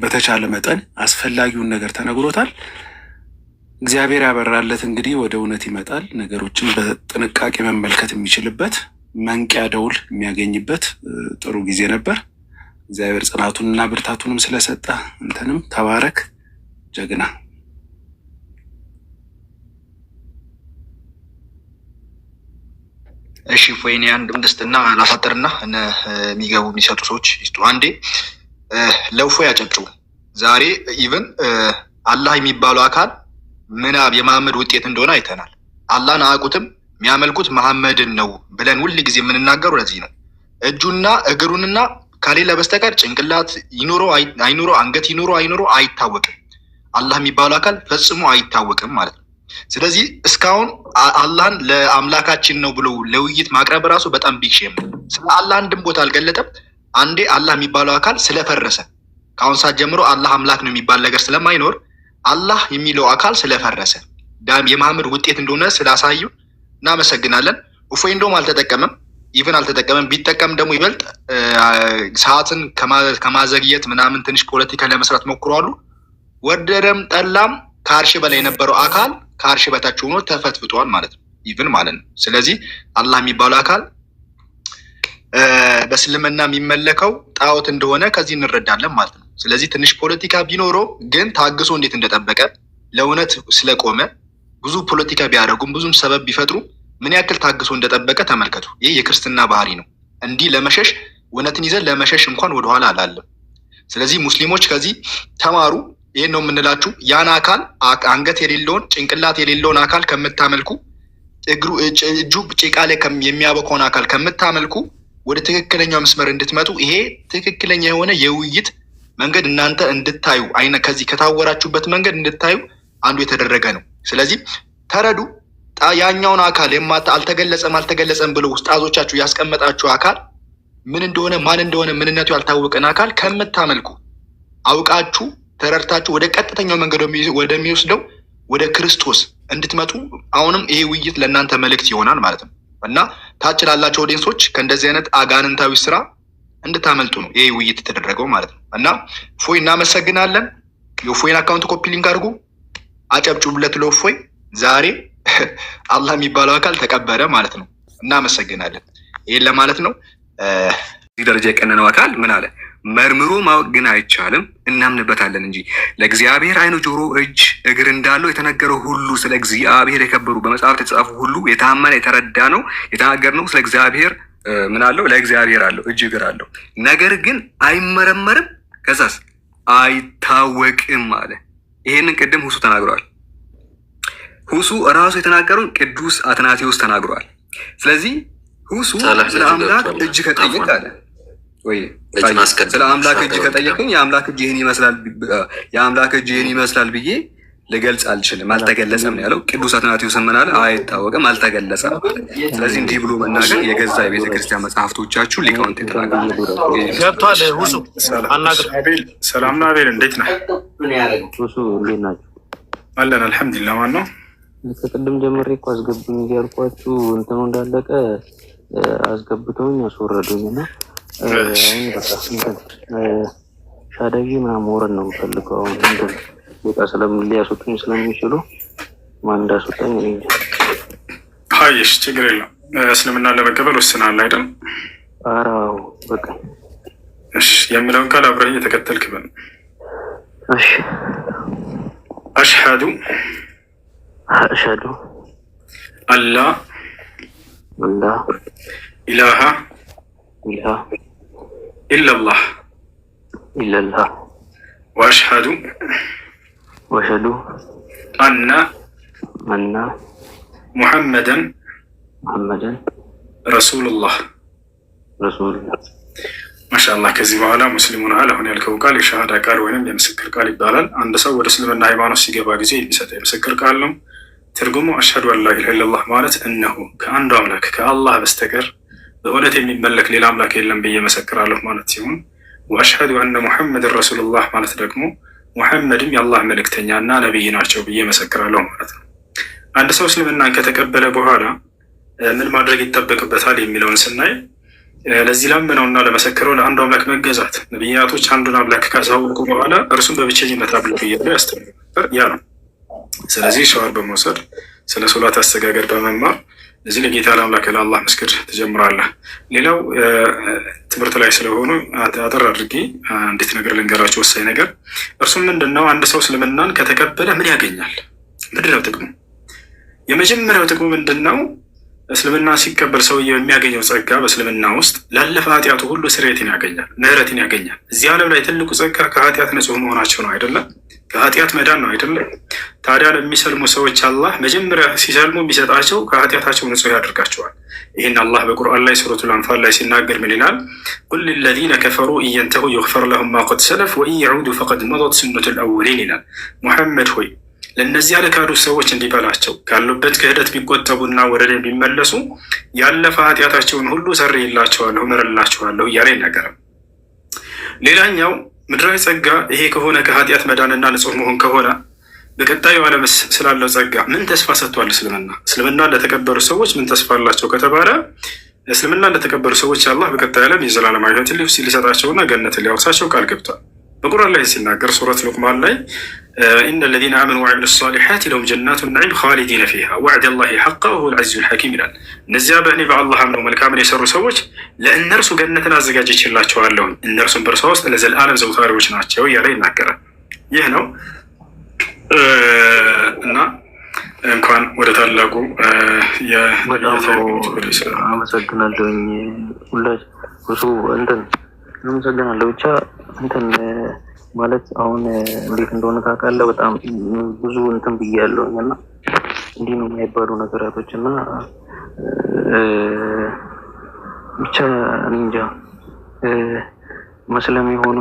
በተቻለ መጠን አስፈላጊውን ነገር ተነግሮታል። እግዚአብሔር ያበራለት እንግዲህ ወደ እውነት ይመጣል። ነገሮችን በጥንቃቄ መመልከት የሚችልበት መንቂያ ደውል የሚያገኝበት ጥሩ ጊዜ ነበር። እግዚአብሔር ጽናቱንና ብርታቱንም ስለሰጠ እንትንም ተባረክ ጀግና። እሺ ፎይኔ አንድ ምንድስትና ላሳጥርና የሚገቡ የሚሰጡ ሰዎች ይስጡ። አንዴ ለውፎ ያጨብጭቡ። ዛሬ ኢቭን አላህ የሚባለው አካል ምናብ የመሐመድ ውጤት እንደሆነ አይተናል። አላህን አያውቁትም፣ የሚያመልኩት መሐመድን ነው ብለን ሁል ጊዜ የምንናገሩ ለዚህ ነው። እጁና እግሩንና ከሌለ በስተቀር ጭንቅላት ይኖረው አይኖረው፣ አንገት ይኖረው አይኖረው አይታወቅም። አላህ የሚባለው አካል ፈጽሞ አይታወቅም ማለት ነው። ስለዚህ እስካሁን አላህን ለአምላካችን ነው ብሎ ለውይይት ማቅረብ ራሱ በጣም ቢግ ሼም ነው። ስለ አላህ አንድም ቦታ አልገለጠም። አንዴ አላህ የሚባለው አካል ስለፈረሰ ከአሁን ሰዓት ጀምሮ አላህ አምላክ ነው የሚባል ነገር ስለማይኖር አላህ የሚለው አካል ስለፈረሰ የመሐመድ ውጤት እንደሆነ ስላሳዩ እናመሰግናለን። እፎይ እንደውም አልተጠቀመም፣ ኢቨን አልተጠቀመም። ቢጠቀም ደግሞ ይበልጥ ሰዓትን ከማዘግየት ምናምን ትንሽ ፖለቲካ ለመስራት ሞክረዋሉ። ወደደም ጠላም ከአርሽ በላይ የነበረው አካል ከአርሽ በታች ሆኖ ተፈትፍጧል ማለት ነው፣ ኢቭን ማለት ነው። ስለዚህ አላህ የሚባለው አካል በእስልምና የሚመለከው ጣዖት እንደሆነ ከዚህ እንረዳለን ማለት ነው። ስለዚህ ትንሽ ፖለቲካ ቢኖረው ግን ታግሶ እንዴት እንደጠበቀ ለእውነት ስለቆመ ብዙ ፖለቲካ ቢያደርጉም ብዙም ሰበብ ቢፈጥሩ ምን ያክል ታግሶ እንደጠበቀ ተመልከቱ። ይህ የክርስትና ባህሪ ነው። እንዲህ ለመሸሽ እውነትን ይዘን ለመሸሽ እንኳን ወደኋላ አላለም። ስለዚህ ሙስሊሞች ከዚህ ተማሩ። ይህን ነው የምንላችሁ። ያን አካል አንገት የሌለውን ጭንቅላት የሌለውን አካል ከምታመልኩ፣ እጁ ጭቃ ላይ የሚያበካውን አካል ከምታመልኩ ወደ ትክክለኛው መስመር እንድትመጡ ይሄ ትክክለኛ የሆነ የውይይት መንገድ እናንተ እንድታዩ ከዚህ ከታወራችሁበት መንገድ እንድታዩ አንዱ የተደረገ ነው። ስለዚህ ተረዱ። ያኛውን አካል አልተገለጸም ብለው ውስጣዞቻችሁ ያስቀመጣችሁ አካል ምን እንደሆነ ማን እንደሆነ ምንነቱ ያልታወቀን አካል ከምታመልኩ አውቃችሁ ተረድታችሁ ወደ ቀጥተኛው መንገድ ወደሚወስደው ወደ ክርስቶስ እንድትመጡ አሁንም ይሄ ውይይት ለእናንተ መልእክት ይሆናል ማለት ነው እና ታች ላላቸው ኦዲየንሶች ከእንደዚህ አይነት አጋንንታዊ ስራ እንድታመልጡ ነው ይሄ ውይይት የተደረገው ማለት ነው እና ፎይ እናመሰግናለን። የፎይን አካውንት ኮፒ ሊንክ አድርጉ፣ አጨብጭቡለት ለፎይ። ዛሬ አላህ የሚባለው አካል ተቀበረ ማለት ነው። እናመሰግናለን። ይሄን ለማለት ነው። እዚህ ደረጃ የቀነነው አካል ምን አለ? መርምሮ ማወቅ ግን አይቻልም፣ እናምንበታለን እንጂ ለእግዚአብሔር ዓይን፣ ጆሮ፣ እጅ፣ እግር እንዳለው የተነገረው ሁሉ ስለ እግዚአብሔር የከበሩ በመጽሐፍ የተጻፉ ሁሉ የታመነ የተረዳ ነው የተናገርነው። ስለ እግዚአብሔር ምን አለው? ለእግዚአብሔር አለው እጅ፣ እግር አለው። ነገር ግን አይመረመርም፣ ከዛስ አይታወቅም አለ። ይሄንን ቅድም ሁሱ ተናግሯል። ሁሱ እራሱ የተናገረውን ቅዱስ አትናቴዎስ ተናግሯል። ስለዚህ ሁሱ ስለ አምላክ እጅ ከጠየቅ አለ ወይ ስለ አምላክ እጅ ከጠየቅኝ የአምላክ እጅ ይህን ይመስላል ብዬ ልገልጽ አልችልም፣ አልተገለጸም ነው ያለው። ቅዱስ አትናቴዎስ ምን አለ? አይታወቅም፣ አልተገለጸም። ስለዚህ እንዲህ ብሎ መናገር የገዛ የቤተ ክርስቲያን መጽሐፍቶቻችሁ ሊቃውንት የተናገሩ ገብቷል። ሁሱ ሰላም ነው። አቤል እንዴት ነህ? አለን አልሐምዱሊላህ። ማን ነው? ከቅድም ጀምሬ እኮ አስገብኝ እያልኳችሁ እንትኑ እንዳለቀ አስገብተውኝ አስወረዱኝ እና አሁን በቃ ሻዳይ ምናምን መውረድ ነው የምፈልገው። አሁን እንትን በቃ ሊያስወጡኝ ስለሚችሉ ማን እንዳስወጣኝ እኔ እንጃ። ሀይሽ ችግር የለም። እስልምና ለመቀበል ወስናል አይደል? ኧረ አዎ በቃ እሺ። የምለውን ቃል አብረኝ የተከተልክ በል። እሺ። አሽሀዱ አላ ኢላሃ ኢለላህ ወአሽሀዱ አና ሙሐመደን ረሱሉላህ። ማሻአላህ። ከዚህ በኋላ ሙስሊሙን አሁን ያልከው ቃል የሻሃዳ ቃል ወይም የምስክር ቃል ይባላል። አንድ ሰው ወደ እስልምና ሃይማኖት ሲገባ ጊዜ የሚሰጠው የምስክር ቃል ነው። ትርጉሙ አሽሀዱ አን ላ ኢላሀ ኢለላህ ማለት እነሆ ከአንዱ አምላክ ከአላህ በስተቀር በእውነት የሚመለክ ሌላ አምላክ የለም ብዬ መሰክራለሁ ማለት ሲሆን፣ ወአሽሀዱ አነ ሙሐመድን ረሱሉላህ ማለት ደግሞ ሙሐመድም የአላህ መልእክተኛ እና ነቢይ ናቸው ብዬ መሰክራለሁ ማለት ነው። አንድ ሰው እስልምናን ከተቀበለ በኋላ ምን ማድረግ ይጠበቅበታል የሚለውን ስናይ ለዚህ ላመነውና ለመሰከረው ለአንዱ አምላክ መገዛት። ነቢያቶች አንዱን አምላክ ካሳወቁ በኋላ እርሱን በብቸኝነት አምልኩ እያሉ ያስተምሩ ነበር። ያ ነው። ስለዚህ ሸዋር በመውሰድ ስለ ሶላት አስተጋገር በመማር እዚህ ለጌታ ለአምላክ ለአላህ መስገድ ትጀምራለህ። ሌላው ትምህርት ላይ ስለሆኑ አጠር አድርጌ እንዴት ነገር ልንገራቸው። ወሳኝ ነገር እርሱም ምንድን ነው? አንድ ሰው እስልምናን ከተቀበለ ምን ያገኛል? ምንድን ነው ጥቅሙ? የመጀመሪያው ጥቅሙ ምንድን ነው? እስልምና ሲቀበል ሰውየው የሚያገኘው ጸጋ በእስልምና ውስጥ ላለፈ ኃጢአቱ ሁሉ ስርየትን ያገኛል፣ ምህረትን ያገኛል። እዚህ ዓለም ላይ ትልቁ ጸጋ ከኃጢአት ንጹህ መሆናቸው ነው አይደለም? ከኃጢአት መዳን ነው አይደለም? ታዲያ ለሚሰልሙ ሰዎች አላህ መጀመሪያ ሲሰልሙ የሚሰጣቸው ከኃጢአታቸው ንጹህ ያደርጋቸዋል። ይህን አላህ በቁርአን ላይ ሱረቱል አንፋል ላይ ሲናገር ምን ይላል? ቁል ሊለዚነ ከፈሩ ኢየንተሁ ዩግፈር ለሁም ማ ቀድ ሰለፍ ወኢን የዑዱ ፈቀድ መضት ሱነቱል አወሊን ይላል። ሙሐመድ ሆይ ለእነዚያ ለካዱ ሰዎች እንዲህ በላቸው፣ ካሉበት ክህደት ቢቆጠቡና ወደ እኔ ቢመለሱ ያለፈ ኃጢአታቸውን ሁሉ ሰርይላቸዋለሁ፣ እምርላቸዋለሁ እያለ ይናገራል። ሌላኛው ምድራዊ ጸጋ ይሄ ከሆነ ከኃጢአት መዳንና ንጹህ መሆን ከሆነ በቀጣዩ ዓለም ስላለው ጸጋ ምን ተስፋ ሰጥቷል? እስልምና ለተቀበሉ ሰዎች ምን ተስፋ አላቸው ከተባለ እስልምና ለተቀበሉ ሰዎች አላህ በቀጣዩ ዓለም የዘላለማዊ ሕይወትን ሊሰጣቸውና ገነትን ሊያወርሳቸው ቃል ገብቷል። በቁርአን ላይ ሲናገር ሱረት ሉቅማን ላይ ኢነ ለዚነ አመኑ ወዐሚሉ ሷሊሓት ለሁም ጀናቱ ነዒም ኻሊዲነ ፊሃ ወዕደ ላሂ ሐቃ ወሁወል ዐዚዙል ሐኪም ይላል። እነዚያ በእኔ በአላህ አምነው መልካምን የሰሩ ሰዎች ለእነርሱ ገነትን አዘጋጅቼላቸዋለሁ፣ እነርሱም በእርሷ ውስጥ ለዘለዓለም ዘውታሪዎች ናቸው እያለ ይናገራል። ይህ ነው እና እንኳን ወደ ታላቁ አመሰግናለሁኝ። ሁላችሁ እንትን አመሰግናለሁ። ብቻ እንትን ማለት አሁን እንዴት እንደሆነ ታውቃለህ። በጣም ብዙ እንትን ብያለሁኝ እና እንዲህ ነው የማይባሉ ነገራቶች እና ብቻ እንጃ መስለም የሆኑ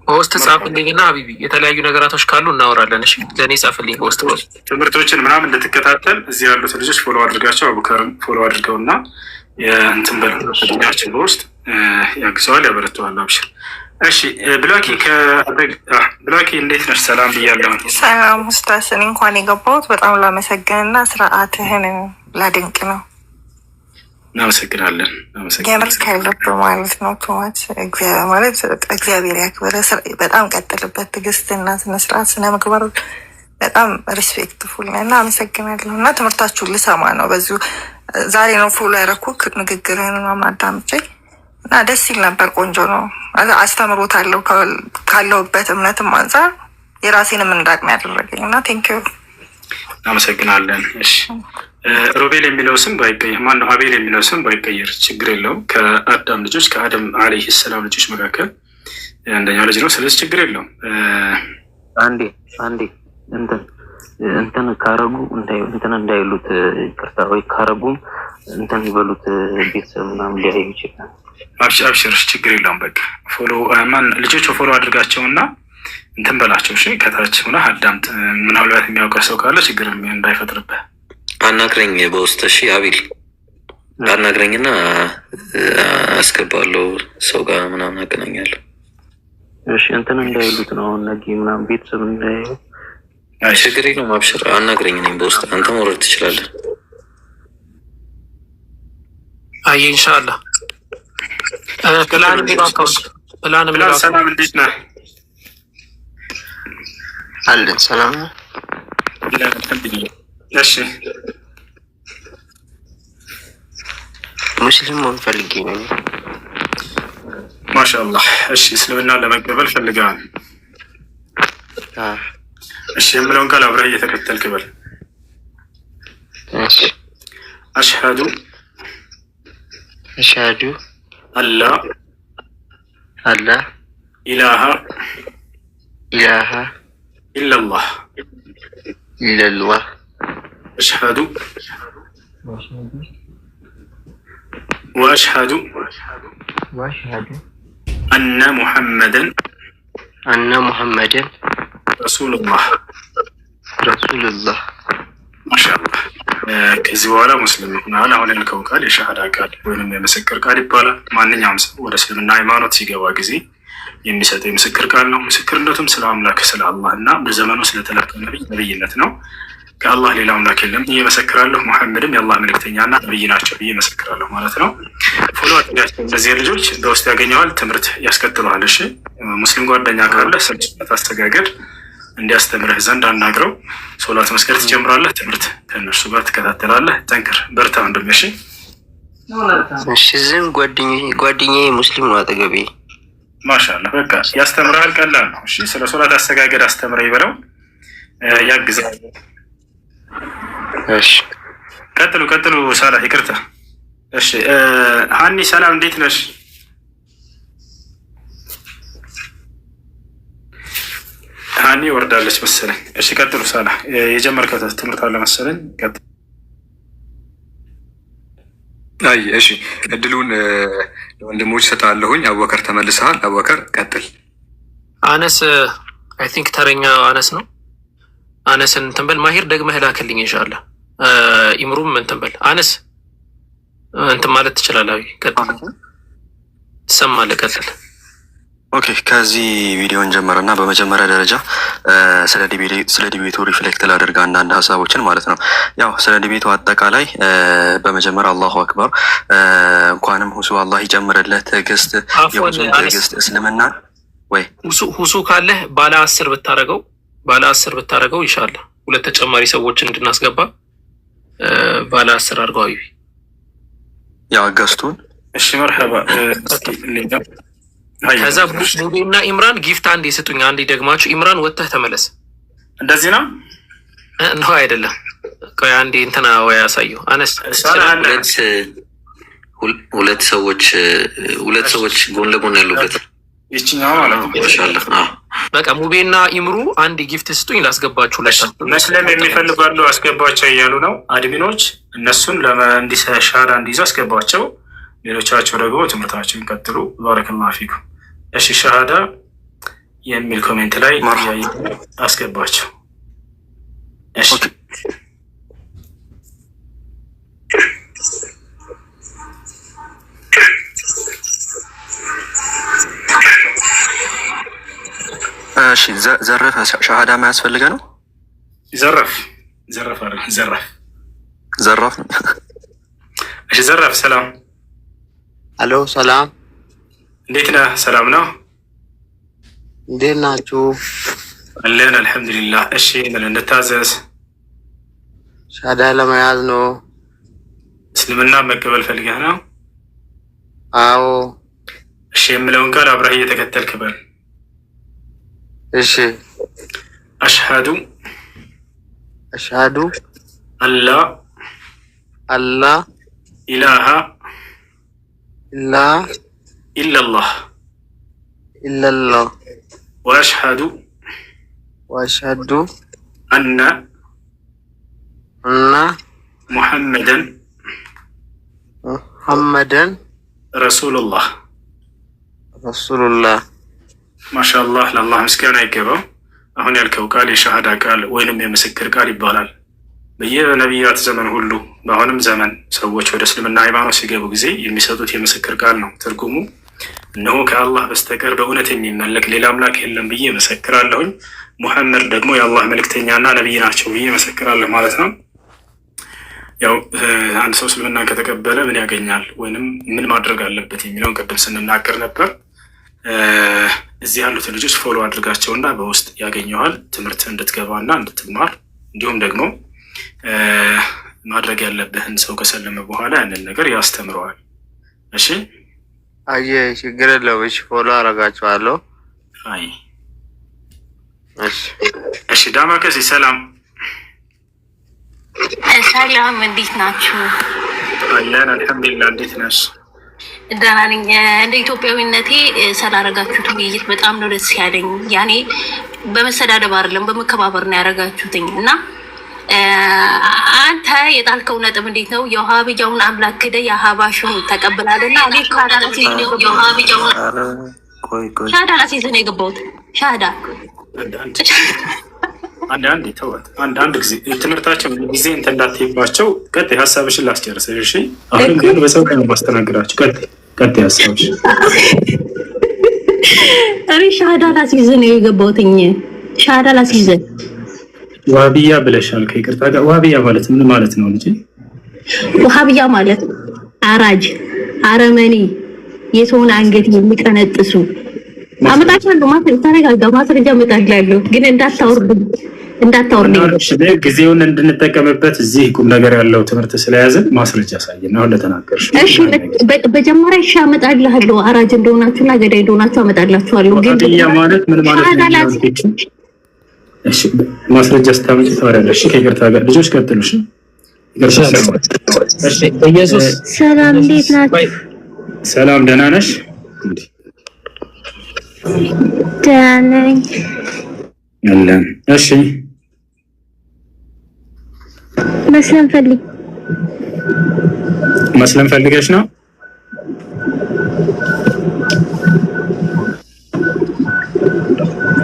በውስጥ ጻፍልኝና ሀቢቢ የተለያዩ ነገራቶች ካሉ እናወራለን። እሺ ለእኔ ጻፍልኝ በውስጥ ትምህርቶችን ምናምን እንድትከታተል እዚህ ያሉት ልጆች ፎሎ አድርጋቸው፣ አቡከርን ፎሎ አድርገውና የእንትን በልኛችን በውስጥ ያግዘዋል፣ ያበረተዋል። አብሽር። እሺ ብላኪ እንዴት ነሽ? ሰላም ብያለሁ። ሰላም ኡስታዝ። እኔ እንኳን የገባሁት በጣም ላመሰግንና ስርዓትህን ላድንቅ ነው። እናመሰግናለን። የምር ከልብ ማለት ነው። ቶማት ማለት እግዚአብሔር ያክብረ። በጣም ቀጥልበት። ትዕግስትና ስነስርዓት፣ ስነ ምግባር በጣም ሪስፔክትፉል እና አመሰግናለሁ። እና ትምህርታችሁን ልሰማ ነው። በዚሁ ዛሬ ነው ፎሎ ያደረኩት ንግግርህን አዳምጬ እና ደስ ሲል ነበር። ቆንጆ ነው። አስተምሮታለሁ ካለሁበት እምነትም አንጻር የራሴንም እንዳቅም ያደረገኝ እና ቴንኪዩ እናመሰግናለን። እሺ ሮቤል የሚለው ስም ባይቀየር፣ ማነው አቤል የሚለው ስም ባይቀየር ችግር የለውም። ከአዳም ልጆች ከአደም አለይሂ ሰላም ልጆች መካከል አንደኛው ልጅ ነው። ስለዚህ ችግር የለውም። አንዴ እንትን ካረጉ እንትን እንዳይሉት ይቅርታ፣ ወይ ካረጉም እንትን ይበሉት ቤተሰብ ምናምን ሊያዩ ይችላል። አብሽር፣ ችግር የለውም። በቃ ፎሎ ልጆች ፎሎ አድርጋቸውና እንትን በላቸው። እሺ ከታች ሆነ አዳምጥ። ምናልባት የሚያውቀው ሰው ካለ ችግር እንዳይፈጥርብህ አናግረኝ በውስጥ። እሺ አቤል አናግረኝና አስገባለሁ፣ ሰው ጋር ምናምን አገናኛለሁ። እሺ እንትን እንዳይሉት ነው አሁን ነገ ምናምን ቤተሰብ እንዳይሉ። ችግር የለውም አብሽር፣ አናግረኝ። እኔም በውስጥ አንተ መውረድ ትችላለህ። አይ ኢንሻአላህ ፕላን ሰላም፣ እንዴት ነህ? አለን ሰላም። እሺ ሙስሊም መሆን ፈልጌ ነው። ማሻአላህ። እሺ እስልምና ለመቀበል ፈልገሃል? እሺ የምለውን ቃል አብረህ እየተከተልክ በል። እሺ አሽሀዱ አላ ኢላሃ ኢለላህ አሽሀዱ ወአሽሀዱ አነ ሙሐመደን ረሱሉላህ። ማሻአላህ። ከዚህ በኋላ ሙስሊም ሆናል። አሁን ያልከው ቃል የሻሃዳ ቃል ወይም የምስክር ቃል ይባላል። ማንኛውም ሰው ወደ እስልምና ሃይማኖት ሲገባ ጊዜ የሚሰጠው የምስክር ቃል ነው። ምስክርነቱም ስለ አምላክ ስለ አላህ እና በዘመኑ ስለተላከ ነብይነት ነው። ከአላህ ሌላ አምላክ የለም ብዬ መሰክራለሁ። ሙሐመድም የአላህ መልእክተኛና ነብይ ናቸው ብዬ መሰክራለሁ ማለት ነው። ፎሎ አድርጋቸው። እነዚህ ልጆች በውስጥ ያገኘዋል፣ ትምህርት ያስከትለዋል። እሺ ሙስሊም ጓደኛ ካለ ስልጭነት አስተጋገድ እንዲያስተምርህ ዘንድ አናግረው። ሶላት መስገድ ትጀምራለህ፣ ትምህርት ከእነርሱ ጋር ትከታተላለህ። ጠንክር፣ በርታ ወንድሜ። እሺ ዝም ጓደኛዬ ሙስሊም ነው አጠገቤ። ማሻአላህ። በቃ ያስተምራል፣ ቀላል ነው። እሺ ስለ ሶላት አስተጋገድ አስተምረኝ በለው፣ ያግዛል። እሺ ቀጥሉ። ሳላህ ይቅርታ። እሺ ሀኒ ሰላም፣ እንዴት ነሽ? ሀኒ ወርዳለች መሰለኝ። እሺ ቀጥሉ። ሳላህ የጀመርከው ትምህርት አለ መሰለኝ። ቀጥል። አይ እሺ፣ እድሉን ለወንድሞች ሰጣለሁኝ። አቡበከር ተመልሰሃል። አቡበከር ቀጥል። አነስ አይ ቲንክ ተረኛ አነስ ነው። አነስን እንትን በል። ማሂር ደግመህ ላክልኝ ኢንሻአላህ። ኢምሩም እንትን በል። አነስ እንትን ማለት ትችላለህ። ቀጥል፣ ትሰማለህ። ቀጥል። ኦኬ፣ ከዚህ ቪዲዮን ጀመረና በመጀመሪያ ደረጃ ስለ ዲቤቱ ሪፍሌክት ላደርግ አንዳንድ ሀሳቦችን ማለት ነው። ያው ስለ ዲቤቱ አጠቃላይ በመጀመሪያ አላሁ አክበር፣ እንኳንም ሁሱ አላህ ይጨምርለት ትዕግስት፣ የሁሱን ትዕግስት እስልምና ወይ ሁሱ ካለህ ባለ 10 ብታረገው ኢንሻአላህ። ሁለት ተጨማሪ ሰዎችን እንድናስገባ ባለ 10 አድርገው። አይቢ ያው ገስቱን። እሺ መርሐባ። ከዛ ሙቤና ኢምራን ጊፍት አንድ የሰጡኝ። አንዴ ደግማችሁ ኢምራን ወጥተህ ተመለስ። እንደዚህ ነው ነው አይደለም? ቆይ አንዴ እንትና ወይ ያሳየው። አነስ ሁለት ሰዎች ጎን ለጎን ያሉበት ይችኛው ማለት ነው። ኢንሻአላህ በቃ ሙቤና ኢምሩ አንድ ጊፍት ስጡኝ ላስገባችሁ። መስለም የሚፈልጋሉ አስገባቸው እያሉ ነው አድሚኖች። እነሱን እንዲሻራ እንዲይዙ አስገባቸው። ሌሎቻቸው ደግሞ ትምህርታቸውን ቀጥሉ። ባረከላሁ ፊኩም። እሺ ሻሃዳ የሚል ኮሜንት ላይ አስገባቸው። እሺ እሺ ዘረፈ ሻሃዳ ማያስፈልገ ነው። ዘረፍ እሺ ዘረፍ። ሰላም አሎ፣ ሰላም እንዴት ነህ? ሰላም ነው። እንዴት ናችሁ? አለን አልሐምዱሊላህ። እሺ ምን እንታዘዝ? ሻሃዳ ለመያዝ ነው። እስልምና መቀበል ፈልገህ ነው? አዎ። እሺ የምለውን ቃል አብረህ እየተከተልክ በል። እሺ አሽሀዱ አላ ኢላሃ ኢለላህ ወአሽሀዱ አነ ሙሐመደን ረሱሉላህ። ማሻአላህ ለአላህ ምስጋና ይገባው። አሁን ያልከው ቃል የሻሃዳ ቃል ወይንም የምስክር ቃል ይባላል። በየነቢያት ዘመን ሁሉ በአሁንም ዘመን ሰዎች ወደ እስልምና ሃይማኖት ሲገቡ ጊዜ የሚሰጡት የምስክር ቃል ነው። ትርጉሙ እነሆ ከአላህ በስተቀር በእውነት የሚመለክ ሌላ አምላክ የለም ብዬ መሰክራለሁኝ። ሙሐመድ ደግሞ የአላህ መልእክተኛና ነቢይ ናቸው ብዬ መሰክራለሁ ማለት ነው። ያው አንድ ሰው እስልምና ከተቀበለ ምን ያገኛል ወይንም ምን ማድረግ አለበት የሚለውን ቅድም ስንናገር ነበር። እዚህ ያሉትን ልጆች ፎሎ አድርጋቸውና በውስጥ ያገኘዋል ትምህርት እንድትገባና እንድትማር እንዲሁም ደግሞ ማድረግ ያለብህን ሰው ከሰለመ በኋላ ያንን ነገር ያስተምረዋል። እሺ አየ ችግር የለውም። እሺ ፎሎ አረጋቸዋለሁ። አይ እሺ ዳማከሴ ሰላም ሰላም፣ እንዴት ናችሁ? አለን አልሐምዱሊላህ። እንዴት ነሽ? ደህና ነኝ። እንደ ኢትዮጵያዊነቴ ስላደረጋችሁት ውይይት በጣም ነው ደስ ያለኝ። ያኔ በመሰዳደብ አይደለም በመከባበር ነው ያደረጋችሁትኝ እና አንተ የጣልከው ነጥብ እንዴት ነው? የውሃብያውን አምላክ ክደህ የሀባሹን ተቀብላለና እኔ ሻሃዳ ላሲዝ ነው የገባሁት። ሻሃዳ አንዳንድ ተዋት። አንዳንድ ጊዜ ትምህርታቸው ጊዜ እንትን እንዳትይባቸው። ቀጥይ ሀሳብሽን ላስጨርሰሽ። እሺ አሁን ግን በሰው ላይ ነው ማስተናገዳችሁ። ቀጥይ ሀሳብሽ። እኔ ሻሃዳ ላሲዝ ነው የገባሁትኝ። ሻሃዳ ላሲዝ ዋሃብያ ብለሻል። ከይቅርታ ጋር ዋሃብያ ማለት ምን ማለት ነው ልጅ? ዋሃብያ ማለት አራጅ፣ አረመኔ፣ የሰውን አንገት የሚቀነጥሱ አመጣቻለሁ። ተረጋጋ፣ ማስረጃ አመጣላለሁ፣ ግን እንዳታወርድ ጊዜውን እንድንጠቀምበት እዚህ ቁም ነገር ያለው ትምህርት ስለያዝን ማስረጃ ያሳየን። አሁን ለተናገርሽ እሺ፣ በመጀመሪያ እሺ አመጣልሃለሁ። አራጅ እንደሆናችሁና ገዳይ እንደሆናችሁ አመጣላችኋለሁ። ግን ዋሃብያ ማለት ምን ማለት ነው? እሺ ማስረጃ ስታመጪ ታወሪያለሽ። ከይቅርታ ጋር ልጆች ቀጥሉ። እሺ ኢየሱስ ሰላም፣ እንዴት ናችሁ? ሰላም፣ ደህና ነሽ? ደህና ነኝ። አለን። እሺ መስለም ፈልገሽ ነው?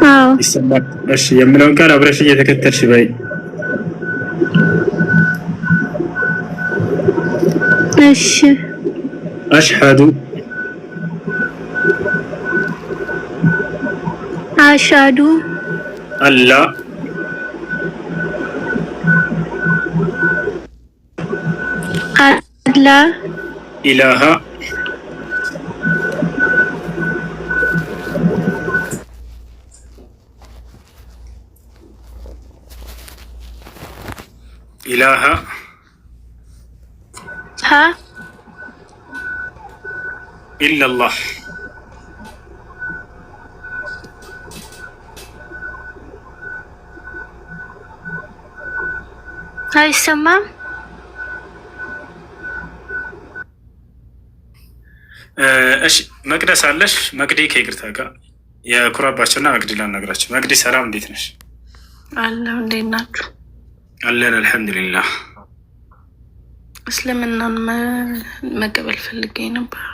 አዎ። እሺ የምለውን ቃል አብረሽ እየተከተልሽ በይ። እሺ አሽሀዱ አላ ኢላሃ ኢላላህ አይሰማም። እሺ መቅደስ አለሽ? መቅዲ ከይቅርታ ጋር የኩራባቸውና መቅዲ ላናግራቸው። መቅዲ ሰላም፣ እንዴት ነሽ? አለሁ። እንዴት ናችሁ? አለን አልሐምዱሊላህ። እስልምናን መቀበል ፈልጌ ነበር።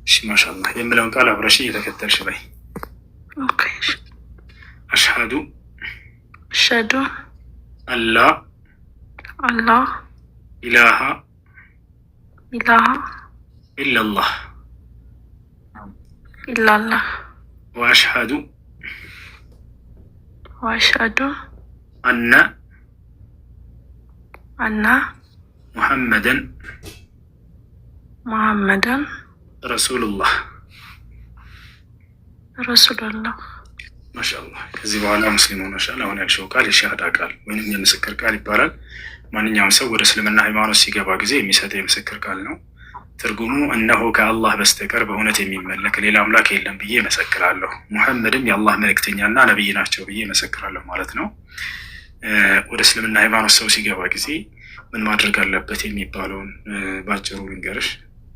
እሺ ማሻአላህ። የምለውን ቃል አብረሽ እየተከተልሽ በይ። ኦኬ። አሽሀዱ አላ ኢላሃ ኢላላህ ወአሽሀዱ አነ ሙሐመደን ረሱሉላህ። ማሻአላህ። ከዚህ በኋላ ሙስሊም ሆነሻል። አሁን ያልሽው ቃል የሻሃዳ ቃል ወይም የምስክር ቃል ይባላል። ማንኛውም ሰው ወደ እስልምና ሃይማኖት ሲገባ ጊዜ የሚሰጠው የምስክር ቃል ነው። ትርጉሙ እነሆ ከአላህ በስተቀር በእውነት የሚመለክ ሌላ አምላክ የለም ብዬ መሰክራለሁ፣ ሙሐመድም የአላህ መልእክተኛና ነቢይ ናቸው ብዬ መሰክራለሁ ማለት ነው። ወደ እስልምና ሃይማኖት ሰው ሲገባ ጊዜ ምን ማድረግ አለበት የሚባለውን ባጭሩ ልንገርሽ።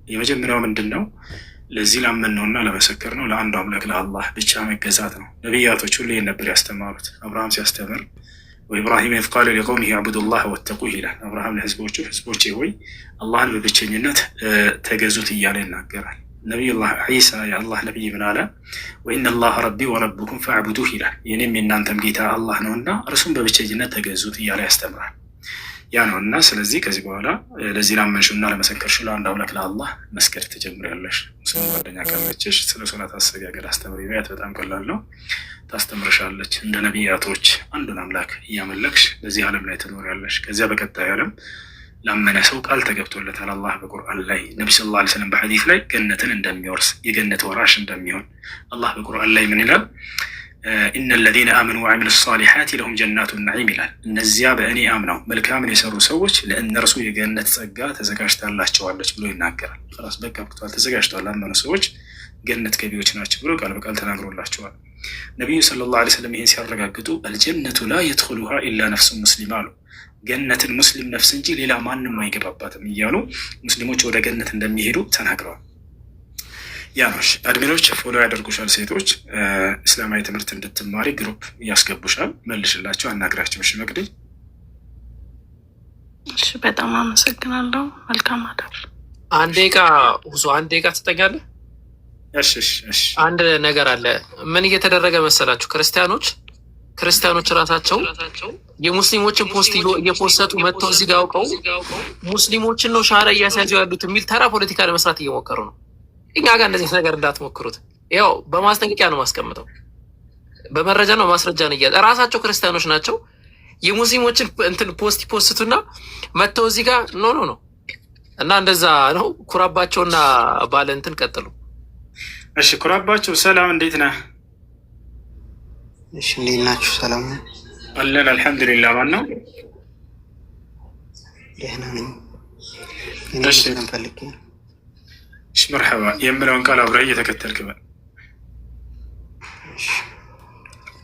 የመጀመሪያው ምንድን ነው? ለዚህ ላመን ነውና ለመሰከር ነው ለአንዱ አምላክ ለአላህ ብቻ መገዛት ነው። ነቢያቶች ሁሉ ይህን ነበር ያስተማሩት። አብርሃም ሲያስተምር ወኢብራሂም ኢዝ ቃለ ሊቀውሚሂ አዕቡዱላህ ወተቁህ ይላል። አብርሃም ለህዝቦቹ ህዝቦቼ ሆይ አላህን በብቸኝነት ተገዙት እያለ ይናገራል። ነቢዩላህ ዒሳ የአላህ ነቢይ ምን አለ? ወኢነላህ ረቢ ወረብኩም ፈዕቡዱህ ይላል። የኔም የእናንተም ጌታ አላህ ነውና እርሱም በብቸኝነት ተገዙት እያለ ያስተምራል። ያ ነው እና ስለዚህ ከዚህ በኋላ ለዚህ ላመንሽው እና ለመሰከርሽው ለአንድ አምላክ ለአላህ መስገድ ትጀምሪያለሽ። ሙስሊም ጓደኛ ካለችሽ ስለ ሶላት አሰጋገድ አስተምሪ ቢያት በጣም ቀላል ነው፣ ታስተምርሻለች። እንደ ነቢያቶች አንዱን አምላክ እያመለክሽ በዚህ ዓለም ላይ ትኖሪያለሽ። ከዚያ በቀጣይ ዓለም ላመነ ሰው ቃል ተገብቶለታል። አላህ በቁርአን ላይ ነቢ ሰለላሁ ዐለይሂ ወሰለም በሐዲስ ላይ ገነትን እንደሚወርስ የገነት ወራሽ እንደሚሆን አላህ በቁርአን ላይ ምን ይላል? ኢነ ለዚነ አመኑ ወዐሚሉ ሷሊሓት ለሁም ጀናቱ ነዒም ይላል። እነዚያ በእኔ አምነው መልካምን የሰሩ ሰዎች ለእነርሱ የገነት ጸጋ ተዘጋጅታላቸዋለች ብሎ ይናገራል። ራስ በቃ ብቅቷል፣ ተዘጋጅተዋል። ላመኑ ሰዎች ገነት ገቢዎች ናቸው ብሎ ቃል በቃል ተናግሮላቸዋል። ነቢዩ ሰለላሁ ዐለይሂ ወሰለም ይህን ሲያረጋግጡ አልጀነቱ ላ የድኹሉሃ ኢላ ነፍሱ ሙስሊም አሉ። ገነትን ሙስሊም ነፍስ እንጂ ሌላ ማንም አይገባባትም እያሉ ሙስሊሞች ወደ ገነት እንደሚሄዱ ተናግረዋል። ያኖሽ አድሚኖች ፎሎ ያደርጉሻል። ሴቶች እስላማዊ ትምህርት እንድትማሪ ግሩፕ እያስገቡሻል። መልሽላቸው፣ አናግራቸው። እሺ መቅዲ። እሺ በጣም አመሰግናለሁ። መልካም አዳር። አንድ ደቂቃ ትጠኛለህ? እሺ። አንድ ነገር አለ። ምን እየተደረገ መሰላችሁ? ክርስቲያኖች ራሳቸው የሙስሊሞችን ፖስት እየፖሰቱ መጥተው እዚህ ጋር አውቀው ሙስሊሞችን ነው ሻራ እያስያዙ ያሉት የሚል ተራ ፖለቲካ ለመስራት እየሞከሩ ነው። እኛ ጋር እንደዚህ ነገር እንዳትሞክሩት። ያው በማስጠንቀቂያ ነው ማስቀምጠው፣ በመረጃ ነው ማስረጃ ነው እያለ ራሳቸው ክርስቲያኖች ናቸው የሙስሊሞችን እንትን ፖስት ይፖስቱና መጥተው እዚህ ጋር ኖ እና እንደዛ ነው። ኩራባቸውና ባለ እንትን ቀጥሉ። እሺ ኩራባቸው፣ ሰላም እንዴት ነህ? እሺ እንዴት ናችሁ? ሰላም አለን አልሐምዱሊላህ። ማን ነው? ደህና ነኝ። እሺ መርሐባ የምለውን ቃል አብረህ እየተከተልክ በል።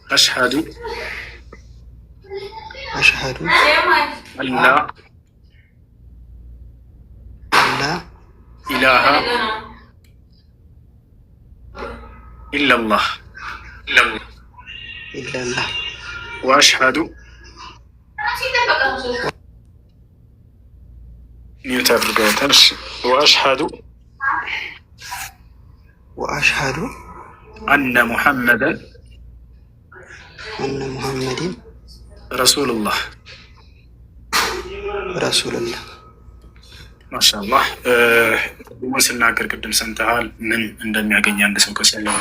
አሽሀዱ አላ ኢላሃ ኢለላህ ወአሽሀዱ ሚዩት አድርገውታል። ወአሽሀዱ አነ ሙሐመድን ረሱሉላህ። ማሻአላህ ስናገር ቅድም ሰምተሃል፣ ምን እንደሚያገኝ አንድ ሰው ከሰለመ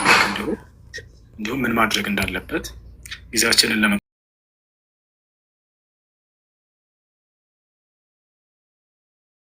እንዲሁም ምን ማድረግ እንዳለበት ጊዜያችንን